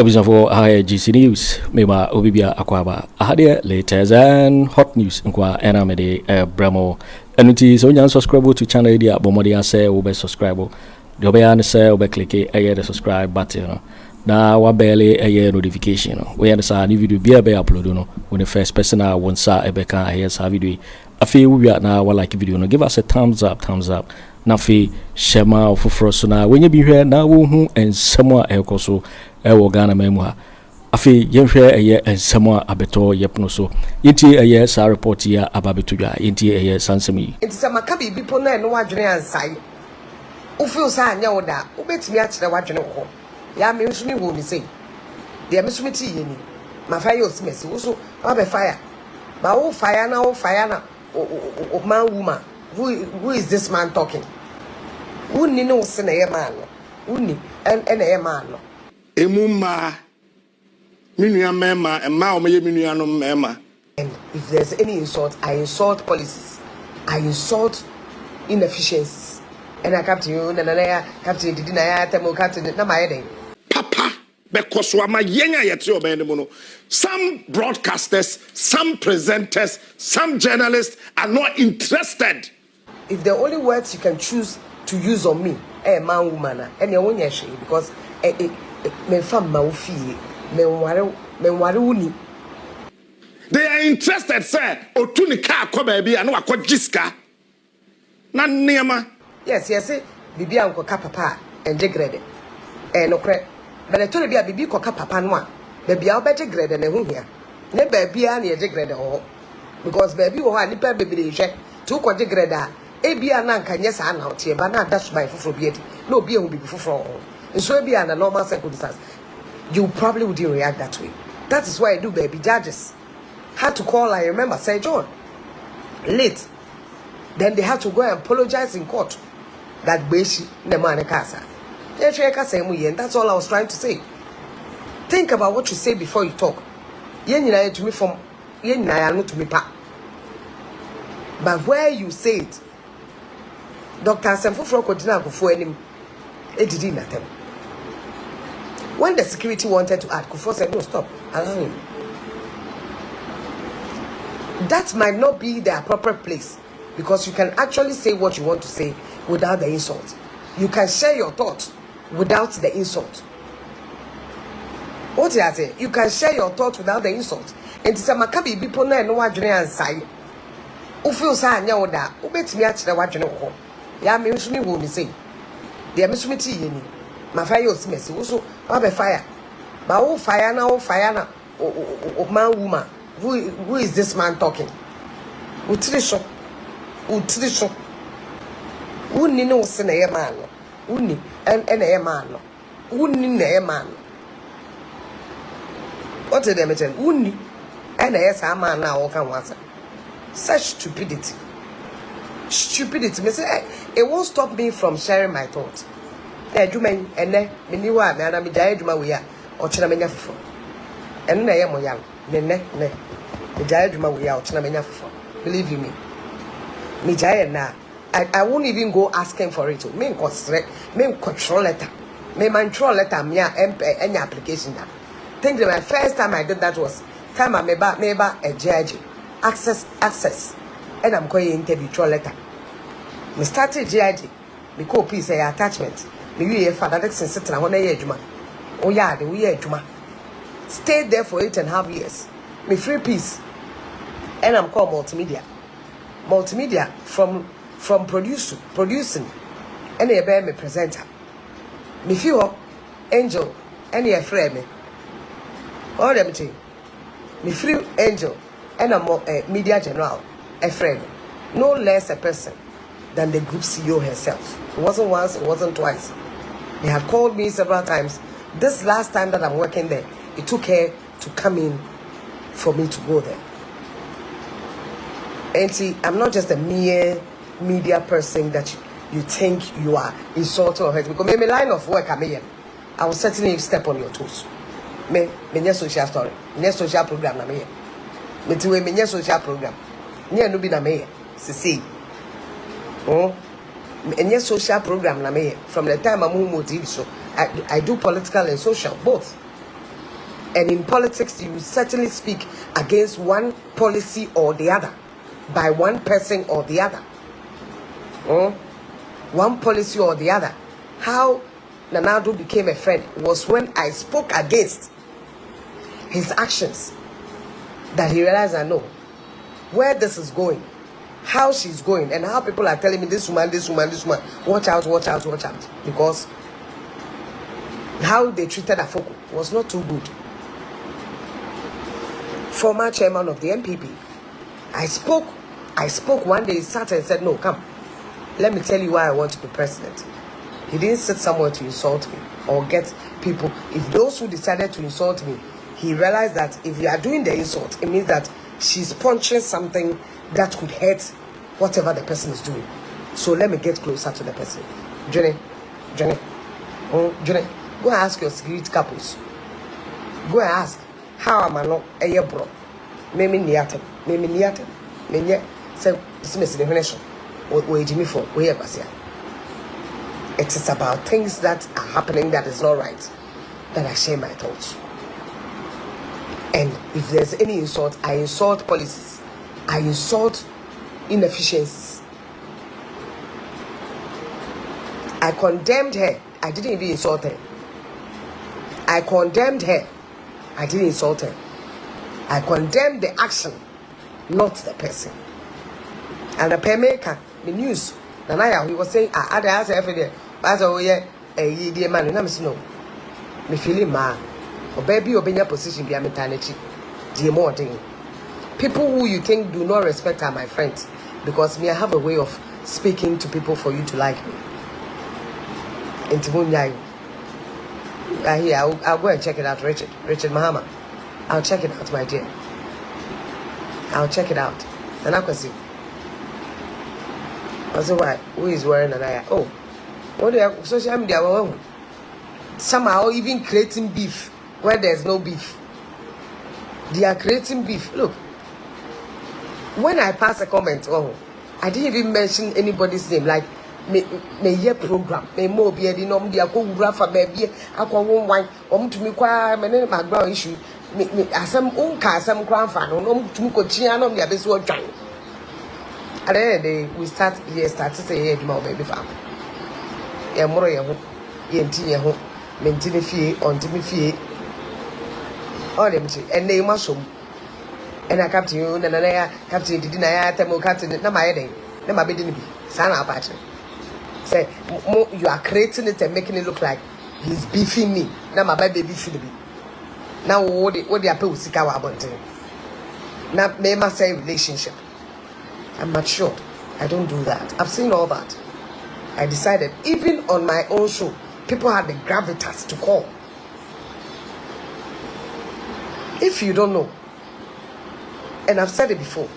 episode for GC News. Mema Obibia Akwaba. Ahade latest and hot news. Nkwa enamede Bremo. Enuti so nyan subscribe to channel dia bomodi ase obe subscribe. The obe an say obe click the subscribe button. Na wa bele notification. We understand new video be upload no. When the first person won sa ebe kan sa video. Afi we na wa like video no. Give us a thumbs up. Nafi shema oforo so na when you be here na wo hu ensemo ekoso ewo Ghana memua afi yenhwe ensemo abeto yepno so yenti sa report ya ababetudwa yenti sansemi enti sama ka bibi po na no wadwene ansai ufio sa anya woda ubetimi a kire wadwene ho ya me nso mi wo ni sei de me so meti yeni ma fire osimesi wo so wa be fire ba wo fire na o man woman who is this man talking? Uni no sene ye man. Uni and ye man. Emuma minua mema emma o meye minua no mema. And if there's any insult, I insult policies. I insult inefficiencies. And I captain you na captain did na ya temo captain na my den. Papa because wa ma yenya yete obende mo no. Some broadcasters, some presenters, some journalists are not interested. If the only words you can choose to use on me, man, woman, and your own because me fam ma fie, me ware. They are interested, sir. Otuni car ko baby, and wa ko jiska. Na niema. Yes, bibi anko ka papa and degrade. No cre. But I told you bibi ko ka papa no. Baby a obete grade na hu hia. Ne baby a na ye degrade ho. Because baby wo ha nipa baby dey hwe. Tu ko degrade a ebia na nka nye sa na otie ba na dash by foforo bi edi na obi ehun bi foforo nso ebia na normal circumstances you probably wouldn't react that way. That is why I do baby judges had to call, I remember, Sir John late, then they had to go and apologize in court that beshi ne man kasa that's all I was trying to say. Think about what you say before you talk. Yen nyina to me from yen nyina no to me pa, but where you say it, Dr. Asemfoforo Kodina Akufo enim edidi natem. When the security wanted to add, Akufo said no, stop, allow him. That might not be the appropriate place, because you can actually say what you want to say without the insult. You can share your thoughts without the insult. What did I say? You can share your thoughts without the insult. And to say makabi bipo na no wadwene ansai. Ufio sa anya woda, ubetimi a kire wadwene ho. Ya me nso mi wo ni sei. De me so meti yeni. Ma fire osimesi wo so wa be fire. Ba wo fire na o man woman. Who is this man talking? Utrisho. Uni no sene ye man. Uni and ye man. Uni ne man. What did they tell? Uni and yes a man now can answer. Such stupidity. Me say it won't stop me from sharing my thoughts. Edwuma ene me ni wa me ana me jaye edwuma we a otchere menya fofo. Eno na ye moyam. Ne me jaye edwuma we a otchere menya fofo. Believe you me. Me jaye na I won't even go asking for it. Me control letter. Me control letter me any application that. Think that my first time I did that was time I meba a judge access and I'm going interview control letter. Me started GIG. Me copy say attachment. Me we father that since sit na one year juma. Oh yeah, the year juma. Stayed there for 8.5 years. Me free piece. And I'm called multimedia. Multimedia from producing. And a bear me presenter. Me feel angel and a friend me. All them thing. Me free angel and a media general a friend. No less a person than the group CEO herself. It wasn't once, it wasn't twice. They had called me several times. This last time that I'm working there, it took her to come in for me to go there. And see, I'm not just a mere media person that you think you are insulting or hurting. Because my line of work, I will certainly step on your toes. Me social story, me social program na me. Me tiwe me social program. Nye no bi na me. See. Any social program na me from the time I'm on TV show. I do political and social both. And in politics, you certainly speak against one policy or the other, by one person or the other. One policy or the other. How Nana Addo became a friend was when I spoke against his actions, that he realized, I know where this is going, how she's going, and how people are telling me this woman, watch out, watch out, watch out, because how they treated Afoko was not too good. Former chairman of the MPP, I spoke one day, he sat and said, no, come, let me tell you why I want to be president. He didn't sit somewhere to insult me or get people. If those who decided to insult me, he realized that if you are doing the insult, it means that she's punching something that could hurt whatever the person is doing. So let me get closer to the person. Jenny, go and ask your security couples. Go and ask, how am I not a year bro? Maybe niatem. Menye say dismiss the nation. Or Jimmy for where was here. It is about things that are happening that is not right, that I share my thoughts. And if there's any insult, I insult policies. I insult inefficiencies. I condemned her. I didn't even insult her. I condemned her. I didn't insult her. I condemned the action, not the person. And the paymaker, the news, Nanaya, he was saying, I asked every day, as oh yeah, a dear man, and I'm no. Me feeling ma, or baby, or your position be a maternity. Dear more thing. People who you think do not respect are my friends, because me, I have a way of speaking to people for you to like me. I'll go and check it out, Richard Mahama. I'll check it out, my dear. I'll check it out. And I can see. I said, why? Who is wearing an eye? Oh, what do you have? Social media, somehow even creating beef where there's no beef. They are creating beef. Look, when I pass a comment, I didn't even mention anybody's name. Like, me year program, me more be a denom, the Akurafa baby, Aqua wine, to me, my background issue. Me some unka, some grandfather, to Cochiano, the abyss were trying. At the end of the day, we start to say, hey, my baby farm. Yeah, more ya home, home, maintain fee, on Timmy fee. All them, and they mushroom. And I captain you, and I captain didn't I tell captain, no, my heading, no, my baby, son, our patch. Say, you are creating it and making it look like he's beefing me. Now, my baby should be. Now, what the apple sick our bunting. Now, may must say relationship. I'm mature. I don't do that. I've seen all that. I decided, even on my own show, people had the gravitas to call. If you don't know, and I've said it before,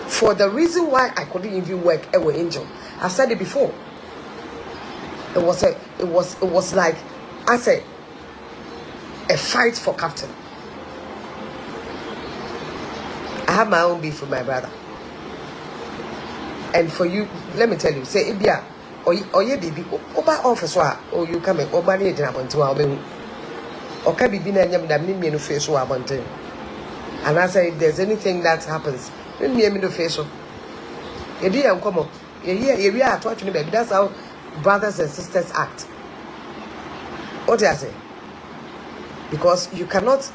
for the reason why I couldn't even work Ewe Angel, I've said it before. It was like, I said, a fight for captain. I have my own beef with my brother. And for you, let me tell you, say, Ibia, or ye baby, Oba officer, or you come in, Oba need to happen to our men. Or can be been a young damn me no face or abundant. And I say, if there's anything that happens, then me no face. You dear, come on. You are watching baby. That's how brothers and sisters act. What do I say? Because you cannot,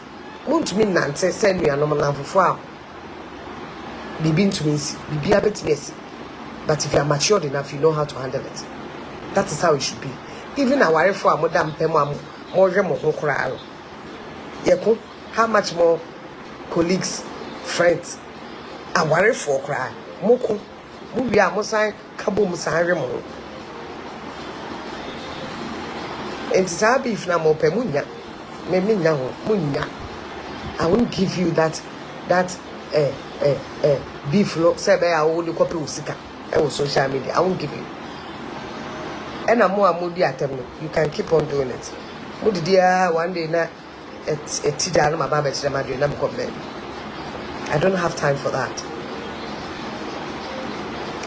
won't mean Nancy send me a normal lamp for be been to me, be a bit messy. But if you are matured enough, you know how to handle it. That is how it should be. Even a worry for a modern Pemam, more crowd. How much more colleagues, friends, a worry for cry. Moko, Mubia Mosai, Kabum Saremo. And Sabi, if Namo Pemunia, Memina, Munya. I won't give you that beef lo sebe I will copy usika on social media. I won't give you. And I'm more moody at them. You can keep on doing it. Moody dear one day na it's a tida my baba I don't have time for that.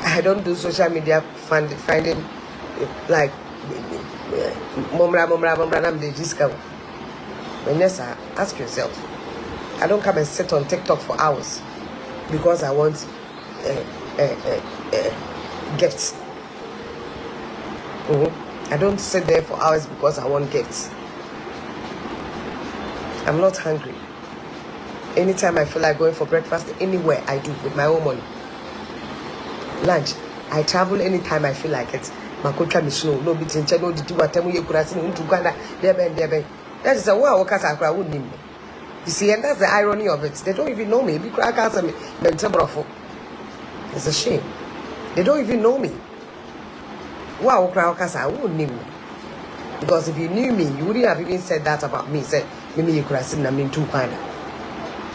I don't do social media finding like Momra, I'm the discover. Vanessa, ask yourself. I don't come and sit on TikTok for hours because I want gifts. I don't sit there for hours because I want gifts. I'm not hungry. Anytime I feel like going for breakfast, anywhere I do with my own money. Lunch, I travel anytime I feel like it. Makocha Mishno, no bitin, no do what time you could have seen into Ghana, there. That is a wow, I wouldn't name me. You see, and that's the irony of it. They don't even know me. Because I can't say Brefo. It's a shame. They don't even know me. Wow, I wouldn't name me. Because if you knew me, you wouldn't have even said that about me. Said, maybe you could have seen them in two Ghana.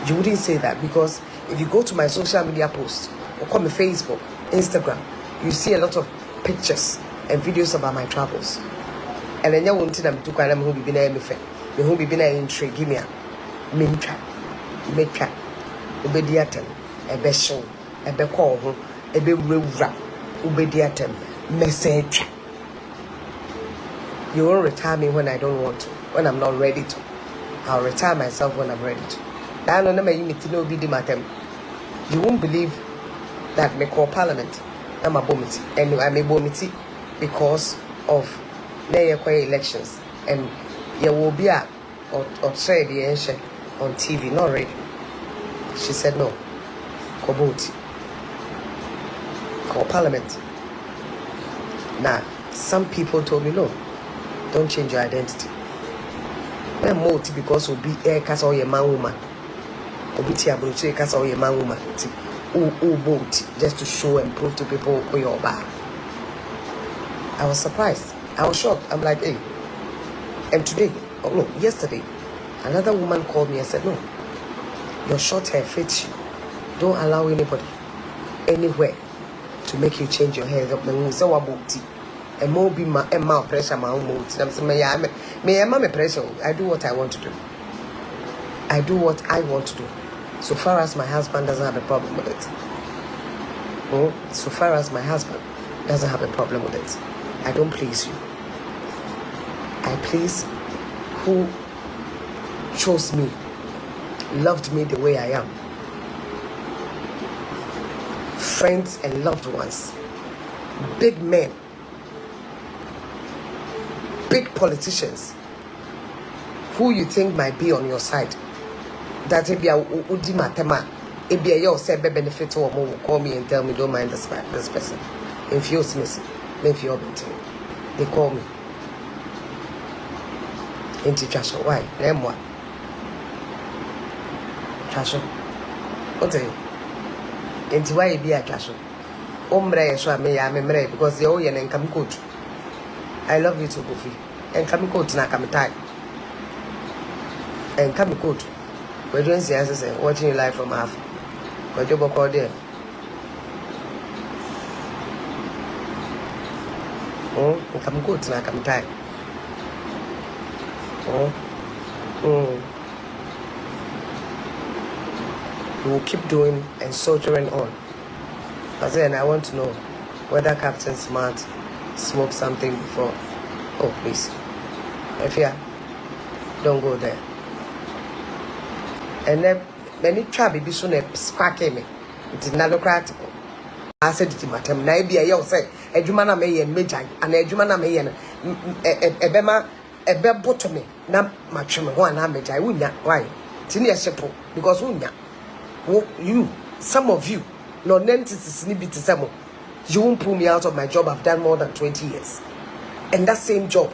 You wouldn't say that because if you go to my social media posts or call me Facebook, Instagram, you see a lot of pictures and videos about my travels. And then you won't see them to Ghana who be there me who be there in trade. Give me a mincha, Bediatuo, a besho, a becall, a be rura, Bediatuo, message. You won't retire me when I don't want to, when I'm not ready to. I'll retire myself when I'm ready to. I don't know you won't believe that me call parliament. I'm a bomiti, and I'm a bomiti because of the elections, and you will be a otchere on TV. Not ready. She said no. Koboti. Call parliament. Now, some people told me no. Don't change your identity. I'm multi because we'll be air cast or your man woman. Obiti abroche cast or your man woman. Boat just to show and prove to people who you're bad. I was surprised. I was shocked. I'm like, hey. And today, oh no, yesterday, another woman called me and said, no, your short hair fits you. Don't allow anybody, anywhere, to make you change your hair. And more be my pressure, my own mood. I'm saying, me pressure. I do what I want to do. I do what I want to do. So far as my husband doesn't have a problem with it. So far as my husband doesn't have a problem with it. I don't please you. I please who chose me, loved me the way I am. Friends and loved ones. Big men. Big politicians who you think might be on your side. That if you are Udi Matema, if you are say benefit or more, call me and tell me don't mind this person. If you're Smith, if you're they call me. Into Trasho, why? Name what? Trasho. What are you? Into why be a Trasho? Ombre, so I may because the Oyen and come coach. I love you too, Goofy. And come coat na come tie. And come coat. We're doing CSS and watching you live from half. Kojo Kyeremanteng. And come coat na come tie. We will keep doing and soldiering on. But then I want to know whether Captain Smart smoked something before. Oh, please. If you don't go there. And then many trabby be soon a spark me. It's not practical. I said to my time, maybe I say, a Jumana may and Major, and a Jumana may and a Bema, a bebotomy, not much one damage. I would not. Why? Tinia Shepo, because you, some of you, no nonsense is to some. You won't pull me out of my job. I've done more than 20 years. And that same job.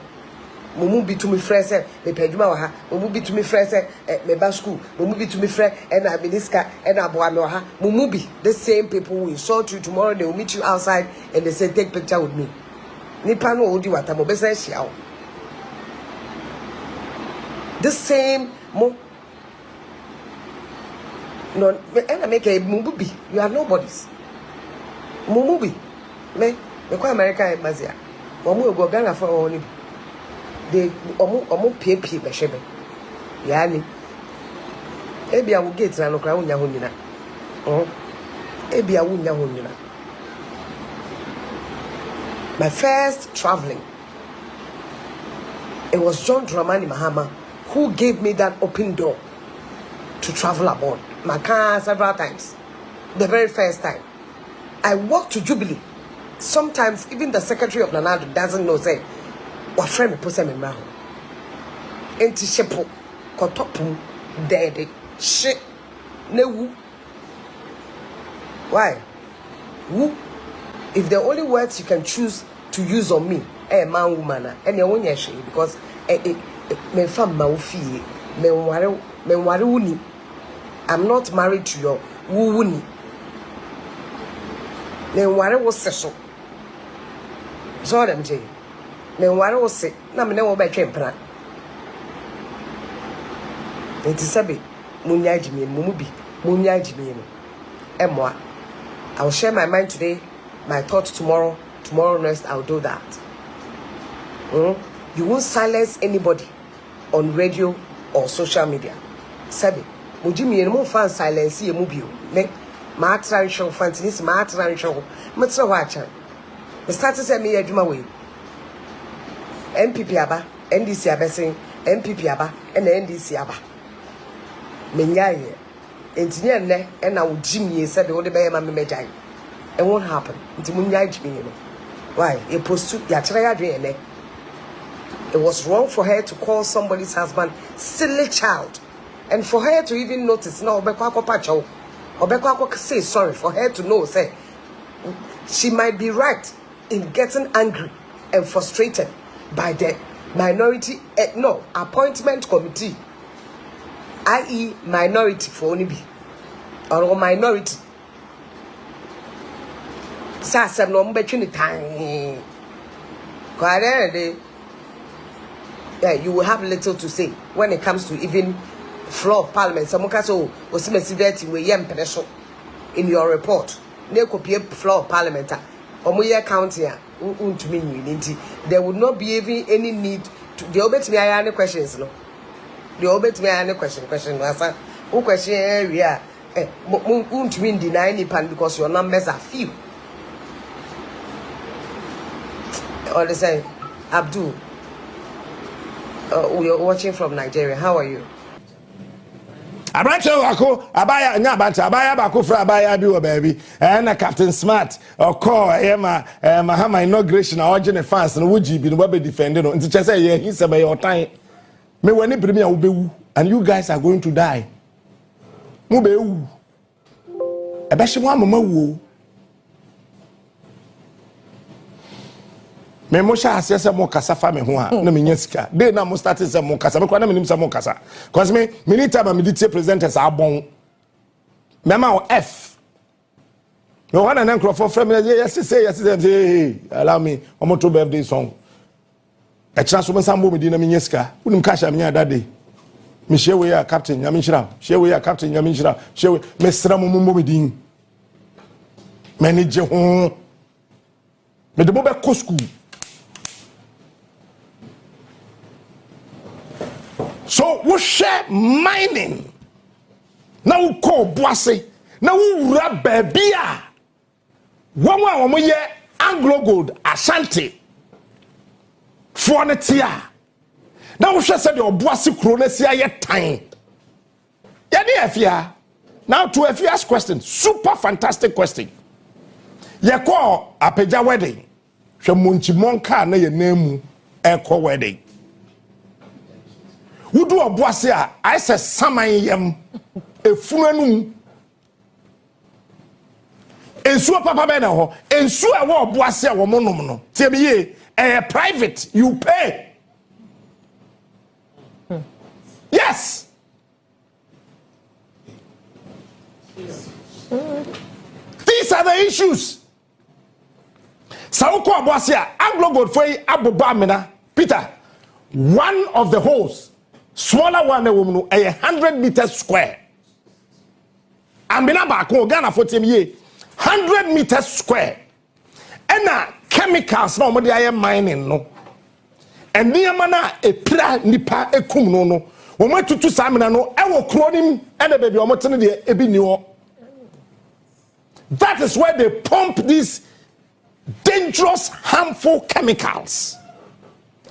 Mumu be to me friends, me peduma waha. Mumu be to me friends, me basku. Mumu be to me friend, and I minister, and I boa. Mumu be the same people who insult you tomorrow. They will meet you outside and they say, take picture with me. Nipano odi watamo besa shiao. The same mo. No, and I make a mumu. You are nobodies. Mumu me kwa America e mazia. Omo go Ghana for only. They omo pie be shebe. Yani ebia wo gate na no kra wonya ho nyina. Ebia wonya ho nyina. My first traveling It was John Dramani Mahama who gave me that open door to travel abroad. My car several times. The very first time. I walked to Jubilee. Sometimes even the secretary of Nanado doesn't know, say, what friend me pose me mouth. Enti shepo, kotopum, dead, shit, ne. Why? Woo? If the only words you can choose to use on me, man, woman, and your own yeshe, because me fam ma ufi, me wari. I'm not married to your wuni. Me wari was session. So them say, me wari was say, na me ne wo be twen pra. Enti sabe, munya jimi mumubi, munya jimi no. Emwa. I'll share my mind today, my thoughts tomorrow. Tomorrow next, I'll do that. You won't silence anybody on radio or social media. Sabi, mujimi eno mo fan silence ye mubio. Ne, ma atra show fantinis, ma atra show. Matra wacha. Me start to say me adwuma we. MPP aba, NDC aba say MPP aba, and NDC aba. Menyaye. Engineer ne and now Jimmy said the only bay my medjay. It won't happen. It's munyai Jimmy. Why? It posted it was wrong for her to call somebody's husband silly child. And for her to even notice no Obekwa Pacho Obekwa say sorry for her to know say she might be right in getting angry and frustrated by the minority appointment committee. I.e. minority for only be or minority. Sasa no mbetwini time. Yeah, you will have little to say when it comes to even floor of parliament. Some so osimesi we yem pedestrian in your report. Ne copy floor of parliament. Omuye county there would not be even any need to the obet me any questions no. The obet me any question answer. Who question area won't mean deny any pan because your numbers are few. Or they say, Abdul, we are watching from Nigeria. How are you? Abracho wako abaya nyabanta abaya bako fra abaya bi wo baby na Captain Smart call Mahama inauguration origin fans no wuji bi no be defend no nti chese ye hinse be your time me wani premier wo bewu and you guys are going to die mu bewu ebe hye amama wu me mo sha asese mo kasa fa me ho a na me nya sika dey na mo start se mo kasa me kwa na me nim se mo kasa cause me need time me dite presenters abon me ma o f no one and crofo from me yes say allow me omo to birthday song e kira so me sambo me di na me nya sika unim ka sha me nya that day me share we ya captain nya me shira share we ya captain nya me shira share we me sra mo mo me din manage ho me de mo be ko school. So we share mining. Now we call boise. Now we rub baby. One we ye Anglo Gold Asante. For the tia. Now we share said your boise kronesia yet time. Yeah, now to a first question, super fantastic question. Ye call a peja wedding. She munchimonka na ye name eko wedding. Wudu obuase a I say saman yam efunanu ensuo papa be na ho ensuo a wo obuase a wo monom no tie me ye private you pay yes these are the issues Sauko obuase a Anglo Gold foi aboba mena Peter one of the holes smaller one woman 100 meters square. Ambina back Ghana for 10 years 100 meters square. And chemicals no modi aye mining no. And near mana a pra nipa ekum no no. When we to Samina no e wo kronim and the baby omotene de ebi ni ho. That is where they pump these dangerous harmful chemicals.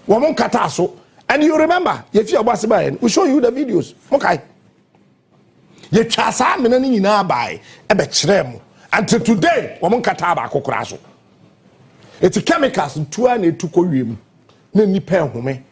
Womon kata so And you remember, if you are Basibayan, we show you the videos. Okay. Ye chasa menani na buy ebe chrem until today wo nkata ba kokora so. It's chemicals ntua na etu kowiem na nipa ehome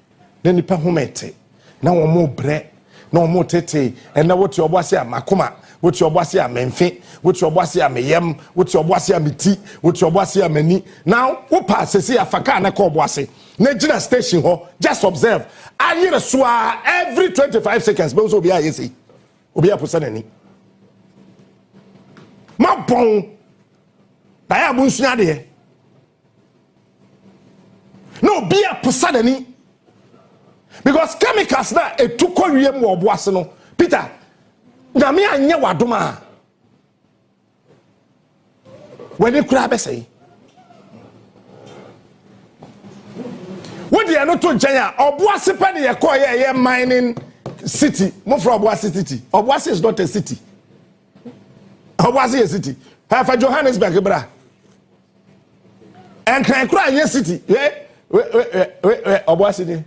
na nipa homete na wo mo bre na wo mo tete and na what your boss ya makoma what your boss ya menfe what your boss ya meyem what your boss ya meti what your boss ya mani. Now wo pass say afaka na ko boss na gina station ho just observe ayire so every 25 seconds be so be ayesi obi aposa nani ma bon na ya bu nsunya de no be aposa nani because chemicals na etuko wiem wo boase no Peter na me anye wadoma when you kura be say what they are not to Jaya oboase pe ne ye ko ye mining city mo from Obuasi city. Obuasi is not a city. Obuasi is a city. For Johannesburg, bra. And can cry yes city. Obuasi.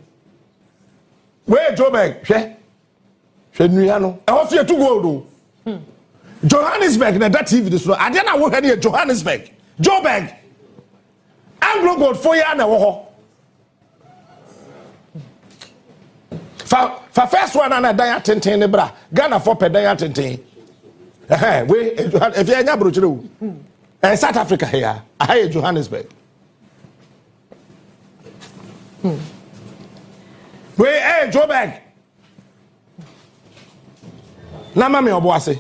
Where Joburg? She Nuyano. I want you to go do. Johannesburg, na that TV this one. I don't know what here Johannesburg. Joburg. Anglo gold for ya na wo. For first one and a diet tenten bra. Ghana for per diet tenten. We if you are nyabro and South Africa here. I Johannesburg. We Joburg. Na mama oboase.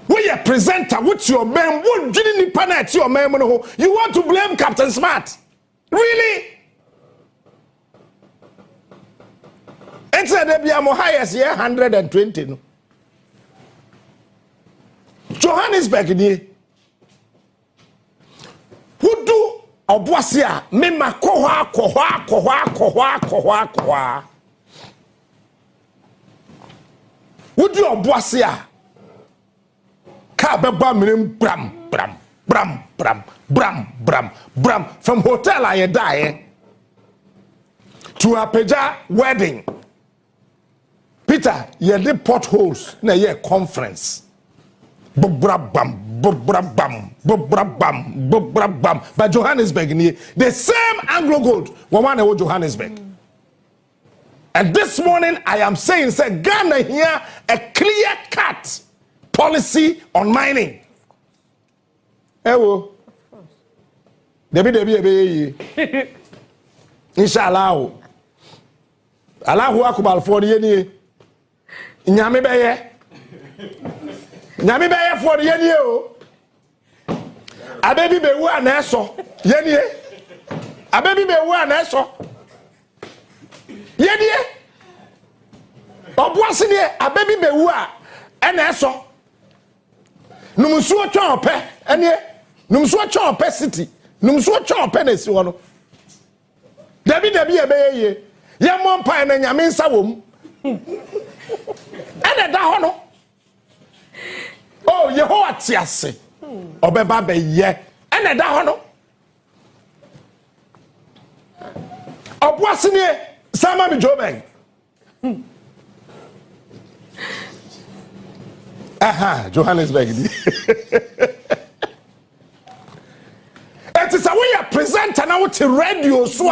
We a presenter what's your man what didn't nipa your man you want to blame Captain Smart. Really? It's a debut highest year 120. No? Johannesburg ni. Who do Obuasia mema kohwa. Who do Obuasia? Ka beba minim bram from hotel I die to a Peja wedding. Peter, ye did potholes na ye conference. Bam. But Johannesburg the same Anglo Gold one Johannesburg. And this morning I am saying say Ghana here a clear cut policy on mining. Ewo. Debi. Inshallah. Allahu akbar for the ye. Nyame beye for the ye o. Abebi bewu aneso. Ye. Abebi bewu aneso. Ye. Obuasi ne abebi bewu a aneso. Numsuo twa ope ene numsuo twa ope city numsuo twa ope na si wono dabi ebeye ye mompa na nyame nsa wom ene da ho no oh yehowa tiase obeba be ye ene da ho no obuase ne sama mi Joburg aha Johannesburg. It is a way a presenter now with radio so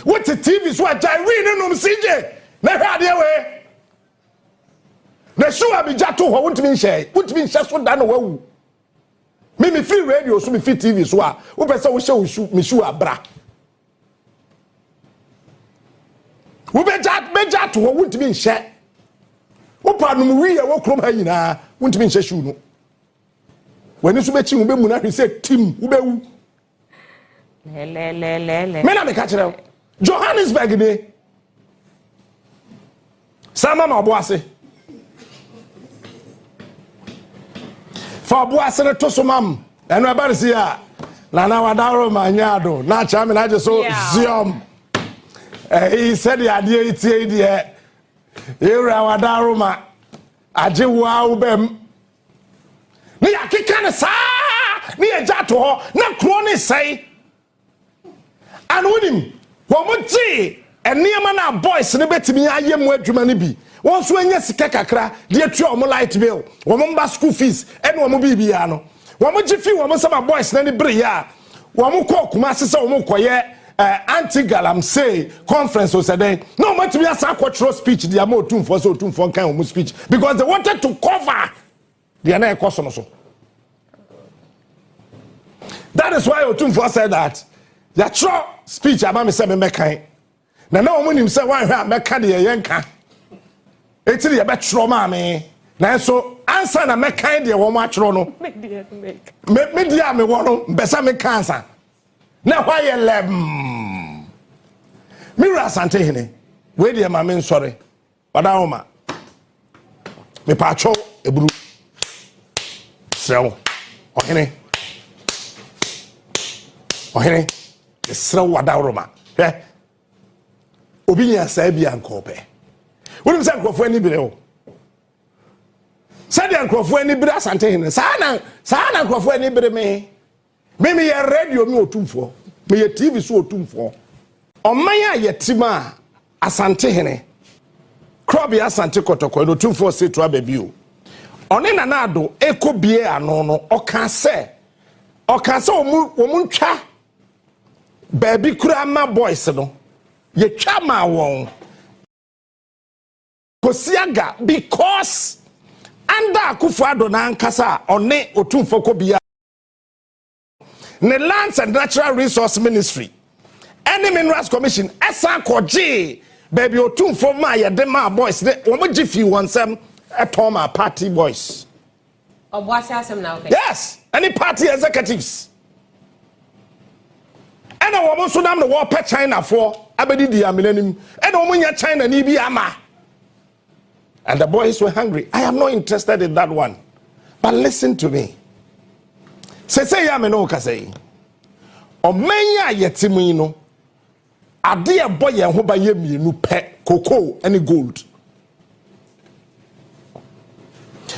with the TV so Jairine no CJ na hade we na sure be jato ho won't share so da no wawu me feel radio so me feel TV so wo pese wo share me sure abra wo be jato ho won't share Opa no wi ya wo krom ha nyina wontimi nhyɛ shoe no wani so bechi wo be mu na hwe sɛ tim wo be wu le me na me ka kyerɛ Johannesburg ni sama ma oboase fa oboase ne to so mam eno e bare si a na wadaro ma nyado na cha me na je so ziom he said the idea itie die Era wadaruma aje wa ubem ni akika ne sa ni eja to ho na kro ne sei and winning womoji enema na boys ne betimi aye mu adwuma ne bi won so anya sika kakra de atua omo light bill womo mba school fees ene womo bibia no womo gifi womo sama boys na ne bre ya womo ko kuma sese womo koye anti galamsey conference was today no much me asa kwotro speech dia ma otumfo so otumfo kan womo speech because they wanted to cover the na ekoso no so. That is why otumfo said that ya tro speech about me say me mekan na womo nim say wan hwa meka de yenka etiri ya betro ma me na so answer na mekan de womo atro no me dia me wono mbesa me cancer na why you lem mira Asante hene we de ma me nsore wada homa me pacho eburu sewo ohene esra wada homa obi nya sa bia nkope wonim se nkrofo ani bire o se de nkrofo ani bire Asante hene sa na nkrofo ani bire me ye radio mi otumfo me ye TV so otumfo oman ya yetima Asante hene krobi Asante kotokwa no otumfo se to ababi o one na ado ekobie ano no oka se omu ntwa baby kura ma boys no ye twa ma won kosiaga because under Akufo Addo na nkasa one otumfo kobia the Lands and Natural Resource Ministry any Minerals Commission esa koje baby otumfo ma ye de ma boys de womo gifi wonsem etoma party boys what's asem now okay yes any party executives and womo so nam the war pe China for abedi di amenanim and womo nya China ni bi ama and the boys were hungry. I am not interested in that one, but listen to me. Say ya me no ka say omenya yetimu no ade e boy en ho ba ye mienu pe cocoa any gold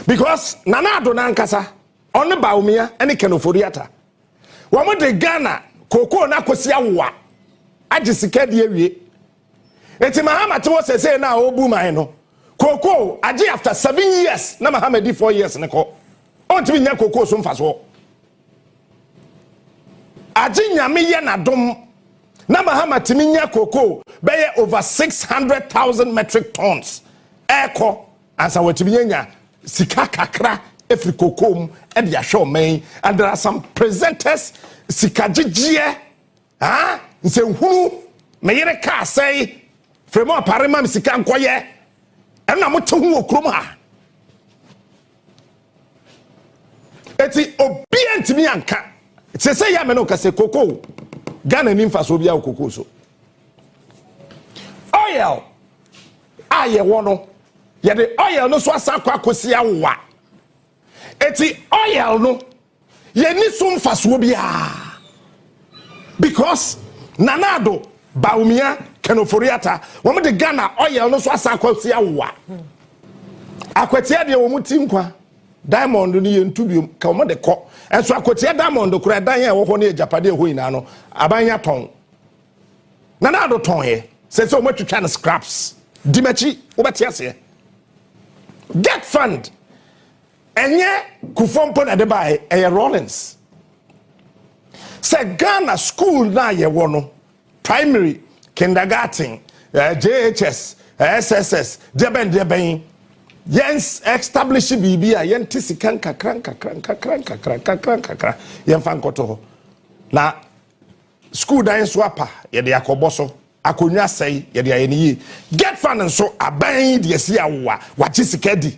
because nana ado na nkasa on Bawumia any ofori Atta wo de Ghana cocoa na kosi awoa agisika de awie enti Mahama te wo say na obu man no cocoa agi after 7 years na Mahamadu 4 years ne ko on ti nya cocoa so mfaso ajinya me ye na dom na Mahama timinya cocoa be over 600,000 metric tons eko ansa watiminya sika kakra every cocoa e dia show man and there are some presenters sika giggie nse hunu me yere ka say fremo parema sika nkoye e na mo te hu okrom ha eti obi antimi anka say ya me no ka say cocoa Ghana ni mfaso bia cocoa so oil aye wono ye de oil no so asakwa akosi awa eti oil no ye ni so mfaso bia because nanado Bawumia ofori Atta wo de Ghana oil no so asakwa akosi awa akwatia de wo muti nkwa diamond ni ye ntubium ka wo de ko enso akotia diamond kura dan ye wo ho ne Japade ho ina no abanya ton nanado ton he se so matwitwa na scraps dimachi wo betia se get fund enye kufompo na de bae e Rollins se Ghana school na ye wo no primary kindergarten JHS SSS deben yes establish bibia yenti sikan kakran yen fan koto na school dan so apa ye de akoboso akonwa sei ye de ayeniye get fund so aban de esi awa wachi sikadi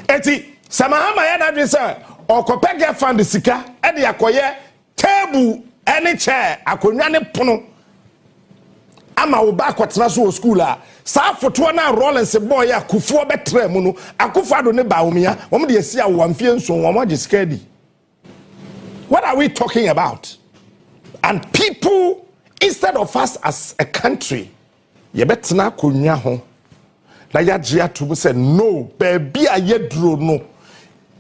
eti samahama ya na dwe say okope get fund sika e de akoye table any chair akonwa ne pono ama wo ba kwatena so school a sa foto na Rollins boy ya Akufo betre mu no Akufo Addo ne Bawumia wom de esi awo amfie nso wom agiskadi. What are we talking about? And people, instead of us as a country, ye betena konwa ho na ya gye atum say no baby a yedro no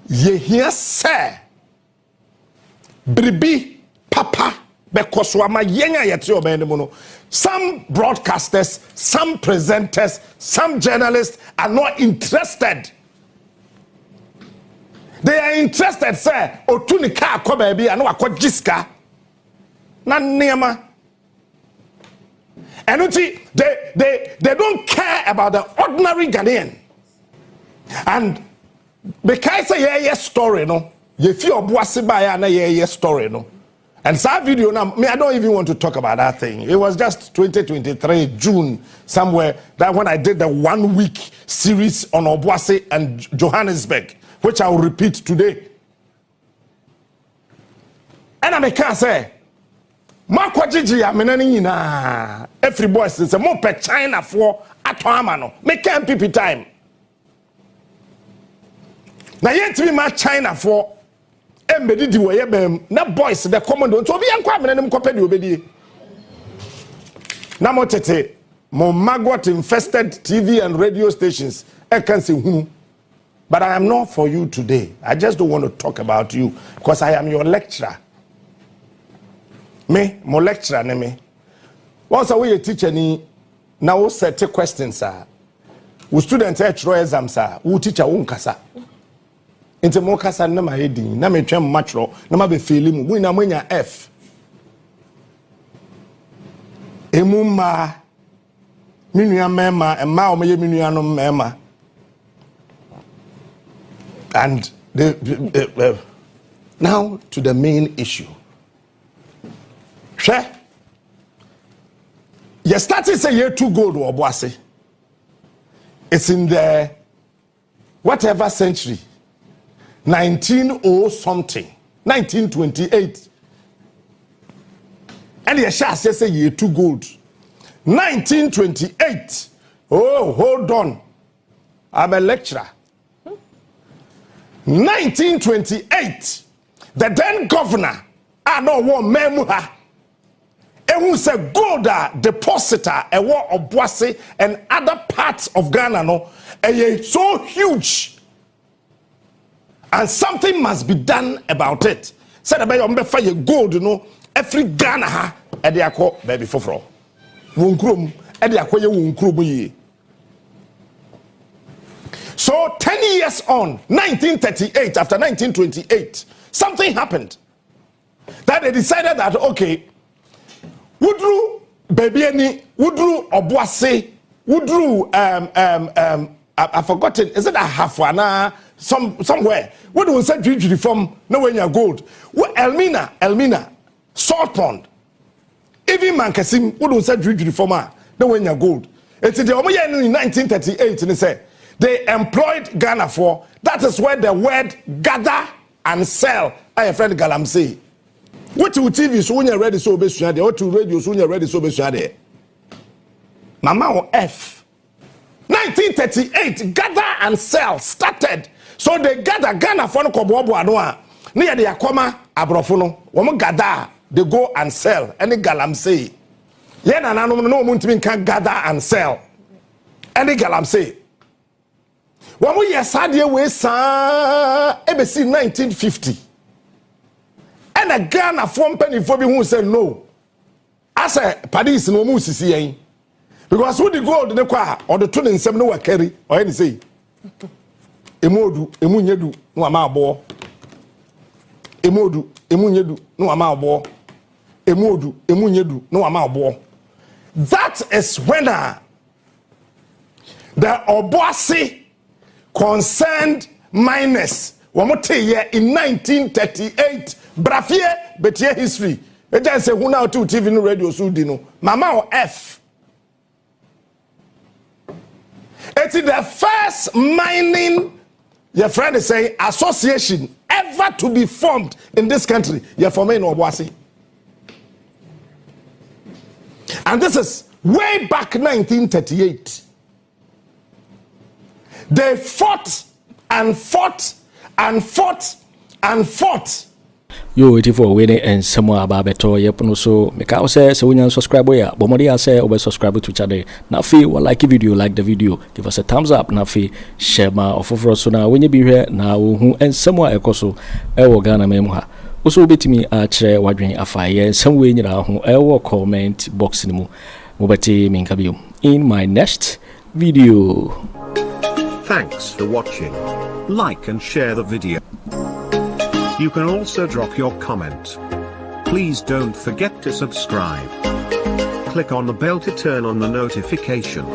ye here say bribi papa because wama yenya yete obende mo no. Some broadcasters, some presenters, some journalists are not interested. They are interested, sir. Otuni ka akọ baby anu akọ jiska. Na nema. And they don't care about the ordinary Ghanaian. And because a story, no, you feel obuasi by a story, no. And that video now, I don't even want to talk about that thing. It was just 2023 June somewhere that when I did the 1 week series on Obuasi and Johannesburg, which I will repeat today. And I can say, Makwajiji amenani na every boy says more per China for Ato Amano. Make MPP time. Now yet to be my China for embedded way na boys the commando to be ankwamene nim kopedi obedi. Na motete mo maggot infested TV and radio stations I can say who. But I am not for you today. I just don't want to talk about you because I am your lecturer. Me, my lecturer, me. Once we a teacher ni now set questions, sir. We students try exams, sir. We teacher won kasa. Inte mo kasa na ma heading, na me twem matro, na ma be failing mu. We na mwenya F. Emu ma minua mema, emma o meye minua no mema. And now to the main issue. Sure. You started say year 2 gold or boise. It's in the whatever century. 1900 something. 1928. And you shall say year 2 gold. 1928. Oh, hold on. I'm a lecturer. 1928. The then governor, I know what memuha. Who said gold depositor a war of Boise and other parts of Ghana no so huge and something must be done about it. Said about fire gold no every Ghana ha Agyarko baby foforo wunkrum Agyarko ye wunkrum yi. So 10 years on 1938 after 1928 something happened that they decided that okay Woodru baby any Woodru Obuasi Woodru I've forgotten, is it a Hafwana somewhere? What do we say to from nowhere near gold? What Elmina Salt Pond even Mankasim what do we say to from nowhere near gold? It's the Omoya in 1938 and they said they employed Ghana for that is where the word gather and sell I friend galamsey. What to TV so when you're ready so be there, what to radio so when you're ready so be there. Mama F. 1938, gather and sell started. So they gather Ghana for no kobo adwa. Near the akoma abrofono. Womo gather, they go and sell. Any galamsey. Yena na no muntu can gather and sell. Any galamsey. Womo yesadie we sa ebesi 1950. And a Ghana from penny for me who said no. I said, Paris no musisi. Because who the gold the car or the 27 no carry or any say. Emodu, emunyedu, no amabo. Emodu, emunyedu, no amabo. Emodu, emunyedu, no amabo. That is when the Obuasi concerned miners. Wamote year in 1938. Brafie betie history. E just say who now to TV no radio so di no. Mama F. It's the first mining your friend is saying association ever to be formed in this country. Your former in Obuasi. And this is way back 1938. They fought and fought and fought and fought. Yo, it for winning and somewhere about better yepono so make out say so when you subscribe ya bomodi say over subscribe to channel na fee or like video like the video give us a thumbs up na fee share ma ofoforo so na when you be here na wo hu and somewhere ekoso e wo Ghana memu ha also betimi achire wadwen afaye somewhere nyina ho ewo comment box ni mu mobati minka bio in my next video. Thanks for watching. Like and share the video. You can also drop your comment. Please don't forget to subscribe. Click on the bell to turn on the notification.